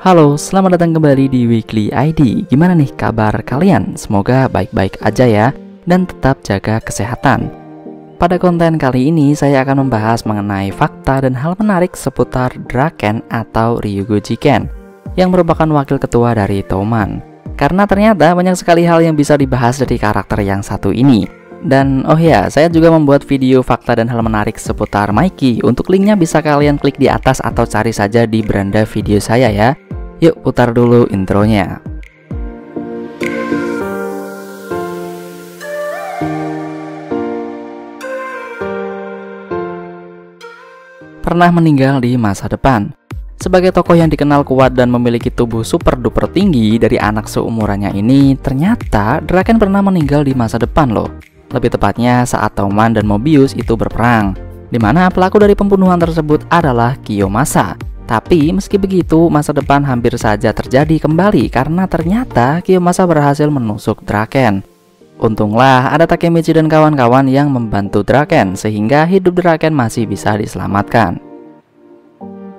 Halo, selamat datang kembali di Weekly ID. Gimana nih kabar kalian? Semoga baik-baik aja ya, dan tetap jaga kesehatan. Pada konten kali ini, saya akan membahas mengenai fakta dan hal menarik seputar Draken atau Ryugo Jiken, yang merupakan wakil ketua dari Touman. Karena ternyata banyak sekali hal yang bisa dibahas dari karakter yang satu ini. Dan oh ya, saya juga membuat video fakta dan hal menarik seputar Mikey. Untuk linknya bisa kalian klik di atas atau cari saja di beranda video saya ya. Yuk putar dulu intronya. Pernah meninggal di masa depan. Sebagai tokoh yang dikenal kuat dan memiliki tubuh super duper tinggi dari anak seumurannya ini, ternyata Draken pernah meninggal di masa depan loh. Lebih tepatnya saat Touman dan Mobius itu berperang, di mana pelaku dari pembunuhan tersebut adalah Kiyomasa. Tapi meski begitu, masa depan hampir saja terjadi kembali karena ternyata Kiyomasa berhasil menusuk Draken. Untunglah ada Takemichi dan kawan-kawan yang membantu Draken sehingga hidup Draken masih bisa diselamatkan.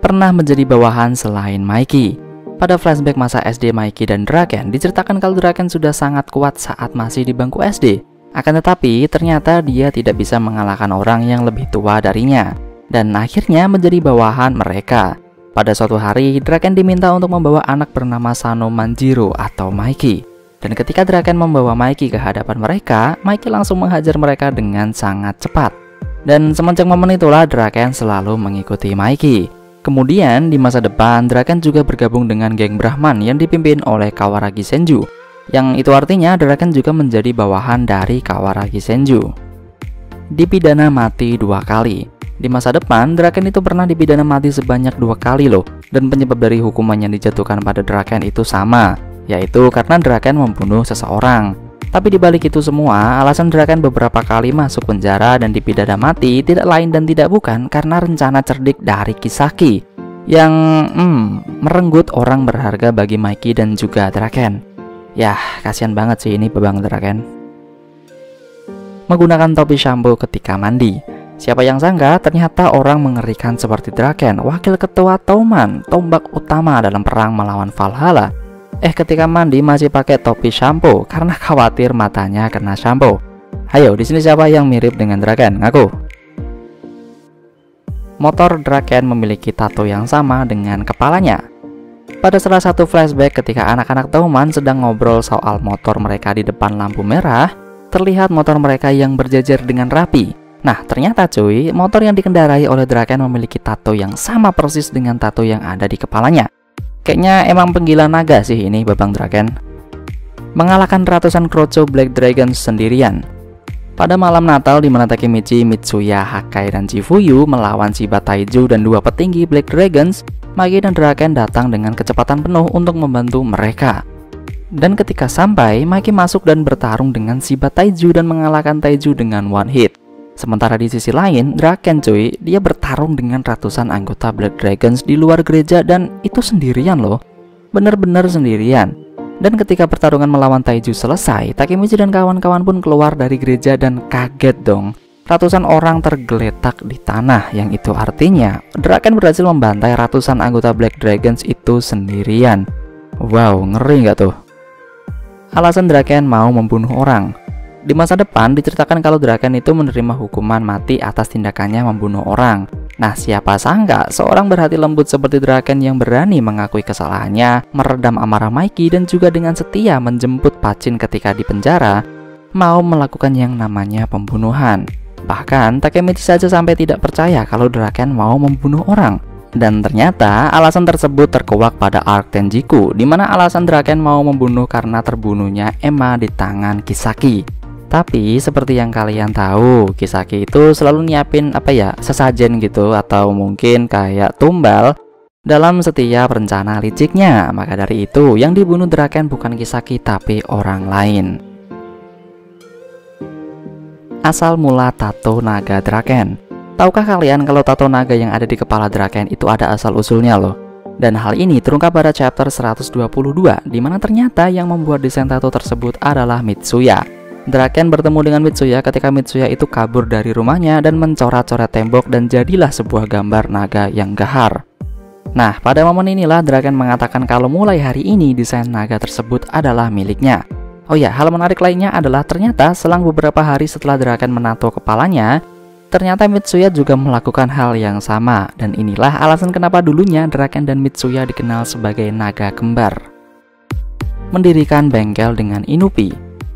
Pernah menjadi bawahan selain Mikey. Pada flashback masa SD Mikey dan Draken diceritakan kalau Draken sudah sangat kuat saat masih di bangku SD. Akan tetapi ternyata dia tidak bisa mengalahkan orang yang lebih tua darinya, dan akhirnya menjadi bawahan mereka. Pada suatu hari, Draken diminta untuk membawa anak bernama Sano Manjiro atau Mikey. Dan ketika Draken membawa Mikey ke hadapan mereka, Mikey langsung menghajar mereka dengan sangat cepat. Dan semenjak momen itulah Draken selalu mengikuti Mikey. Kemudian di masa depan, Draken juga bergabung dengan geng Brahman yang dipimpin oleh Kawaragi Senju. Yang itu artinya Draken juga menjadi bawahan dari Kawaragi Senju. Dipidana mati 2 kali. Di masa depan, Draken itu pernah dipidana mati sebanyak 2 kali loh. Dan penyebab dari hukuman yang dijatuhkan pada Draken itu sama, yaitu karena Draken membunuh seseorang. Tapi dibalik itu semua, alasan Draken beberapa kali masuk penjara dan dipidana mati tidak lain dan tidak bukan karena rencana cerdik dari Kisaki yang merenggut orang berharga bagi Mikey dan juga Draken. Yah, kasihan banget sih ini Babang Draken. Menggunakan topi shampoo ketika mandi. Siapa yang sangka ternyata orang mengerikan seperti Draken, wakil ketua Touman, tombak utama dalam perang melawan Valhalla. Ketika mandi masih pakai topi shampoo karena khawatir matanya kena shampoo. Ayo, di sini siapa yang mirip dengan Draken? Ngaku. Motor Draken memiliki tato yang sama dengan kepalanya. Pada salah satu flashback ketika anak-anak Touman sedang ngobrol soal motor mereka di depan lampu merah, terlihat motor mereka yang berjejer dengan rapi. Nah, ternyata cuy, motor yang dikendarai oleh Draken memiliki tato yang sama persis dengan tato yang ada di kepalanya. Kayaknya emang penggila naga sih ini Babang Draken. Mengalahkan ratusan Krocho Black Dragons sendirian. Pada malam Natal di mana Takemichi, Mitsuya, Hakai, dan Chifuyu melawan Shiba Taiju dan 2 petinggi Black Dragons, Mikey dan Draken datang dengan kecepatan penuh untuk membantu mereka. Dan ketika sampai, Mikey masuk dan bertarung dengan Shiba Taiju dan mengalahkan Taiju dengan one hit. Sementara di sisi lain, Draken cuy, dia bertarung dengan ratusan anggota Black Dragons di luar gereja dan itu sendirian loh. Bener-bener sendirian. Dan ketika pertarungan melawan Taiju selesai, Takemichi dan kawan-kawan pun keluar dari gereja dan kaget dong. Ratusan orang tergeletak di tanah, yang itu artinya Draken berhasil membantai ratusan anggota Black Dragons itu sendirian. Wow, ngeri nggak tuh? Alasan Draken mau membunuh orang. Di masa depan diceritakan kalau Draken itu menerima hukuman mati atas tindakannya membunuh orang. Nah, siapa sangka seorang berhati lembut seperti Draken yang berani mengakui kesalahannya, meredam amarah Mikey dan juga dengan setia menjemput Pachin ketika di penjara, mau melakukan yang namanya pembunuhan. Bahkan Takemichi saja sampai tidak percaya kalau Draken mau membunuh orang. Dan ternyata alasan tersebut terkuak pada arc Tenjiku, di mana alasan Draken mau membunuh karena terbunuhnya Emma di tangan Kisaki. Tapi seperti yang kalian tahu, Kisaki itu selalu nyiapin sesajen gitu atau mungkin kayak tumbal dalam setiap rencana liciknya. Maka dari itu yang dibunuh Draken bukan Kisaki tapi orang lain. Asal mula tato naga Draken. Tahukah kalian kalau tato naga yang ada di kepala Draken itu ada asal usulnya loh? Dan hal ini terungkap pada chapter 122, di mana ternyata yang membuat desain tato tersebut adalah Mitsuya. Draken bertemu dengan Mitsuya ketika Mitsuya itu kabur dari rumahnya dan mencoret-coret tembok dan jadilah sebuah gambar naga yang gahar. Nah, pada momen inilah Draken mengatakan kalau mulai hari ini desain naga tersebut adalah miliknya. Oh ya, hal menarik lainnya adalah ternyata selang beberapa hari setelah Draken menato kepalanya, ternyata Mitsuya juga melakukan hal yang sama. Dan inilah alasan kenapa dulunya Draken dan Mitsuya dikenal sebagai naga kembar. Mendirikan bengkel dengan Inupi.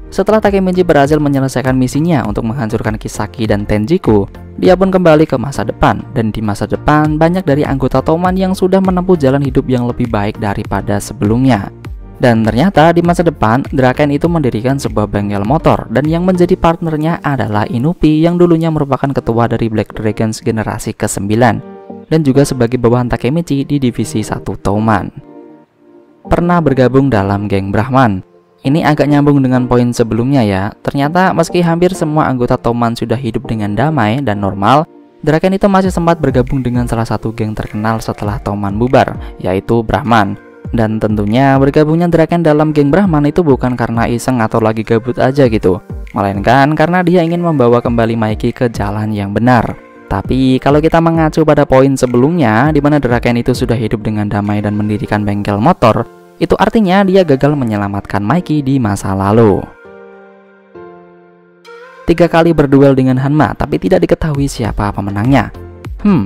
Setelah Takemichi berhasil menyelesaikan misinya untuk menghancurkan Kisaki dan Tenjiku, dia pun kembali ke masa depan. Dan di masa depan, banyak dari anggota Toman yang sudah menempuh jalan hidup yang lebih baik daripada sebelumnya. Dan ternyata di masa depan, Draken itu mendirikan sebuah bengkel motor, dan yang menjadi partnernya adalah Inupi yang dulunya merupakan ketua dari Black Dragons generasi ke-9 dan juga sebagai bawahan Takemichi di divisi 1 Toman. Pernah bergabung dalam geng Brahman. Ini agak nyambung dengan poin sebelumnya ya. Ternyata meski hampir semua anggota Toman sudah hidup dengan damai dan normal, Draken itu masih sempat bergabung dengan salah satu geng terkenal setelah Toman bubar, yaitu Brahman. Dan tentunya bergabungnya Draken dalam geng Brahman itu bukan karena iseng atau lagi gabut aja gitu, melainkan karena dia ingin membawa kembali Mikey ke jalan yang benar. Tapi kalau kita mengacu pada poin sebelumnya, di mana Draken itu sudah hidup dengan damai dan mendirikan bengkel motor, itu artinya dia gagal menyelamatkan Mikey di masa lalu. 3 kali berduel dengan Hanma, tapi tidak diketahui siapa pemenangnya.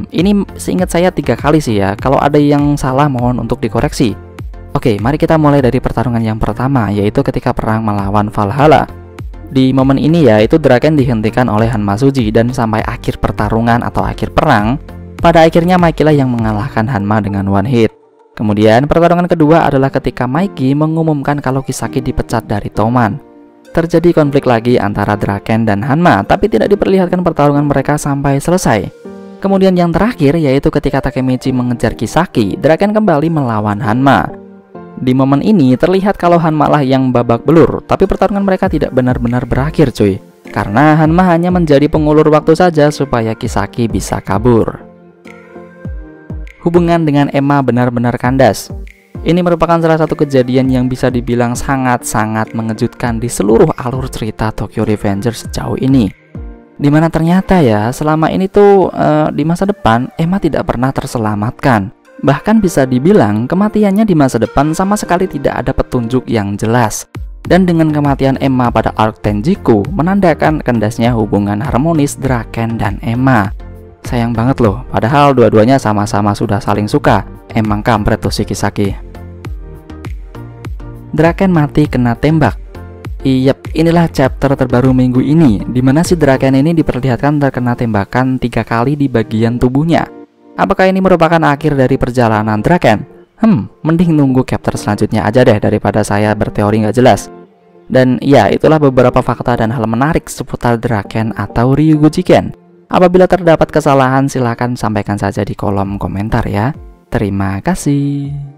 Ini seingat saya 3 kali sih ya. Kalau ada yang salah mohon untuk dikoreksi. Oke, mari kita mulai dari pertarungan yang pertama, yaitu ketika perang melawan Valhalla. Di momen ini ya, itu Draken dihentikan oleh Hanma Suji, dan sampai akhir pertarungan atau akhir perang, pada akhirnya Mikey lah yang mengalahkan Hanma dengan one hit. Kemudian pertarungan kedua adalah ketika Mikey mengumumkan kalau Kisaki dipecat dari Toman. Terjadi konflik lagi antara Draken dan Hanma, tapi tidak diperlihatkan pertarungan mereka sampai selesai. Kemudian yang terakhir yaitu ketika Takemichi mengejar Kisaki, Draken kembali melawan Hanma. Di momen ini terlihat kalau Hanma lah yang babak belur, tapi pertarungan mereka tidak benar-benar berakhir cuy. Karena Hanma hanya menjadi pengulur waktu saja supaya Kisaki bisa kabur. Hubungan dengan Emma benar-benar kandas. Ini merupakan salah satu kejadian yang bisa dibilang sangat-sangat mengejutkan di seluruh alur cerita Tokyo Revengers sejauh ini. Dimana ternyata ya, selama ini tuh di masa depan Emma tidak pernah terselamatkan. Bahkan bisa dibilang kematiannya di masa depan sama sekali tidak ada petunjuk yang jelas. Dan dengan kematian Emma pada arc Tenjiku menandakan kandasnya hubungan harmonis Draken dan Emma. Sayang banget loh, padahal dua-duanya sama-sama sudah saling suka. Emang kampret tuh si Kisaki. Draken mati kena tembak. Inilah chapter terbaru minggu ini, dimana si Draken ini diperlihatkan terkena tembakan 3 kali di bagian tubuhnya. Apakah ini merupakan akhir dari perjalanan Draken? Mending nunggu chapter selanjutnya aja deh daripada saya berteori nggak jelas. Dan ya, itulah beberapa fakta dan hal menarik seputar Draken atau Ryugu Jiken. Apabila terdapat kesalahan, silakan sampaikan saja di kolom komentar ya. Terima kasih.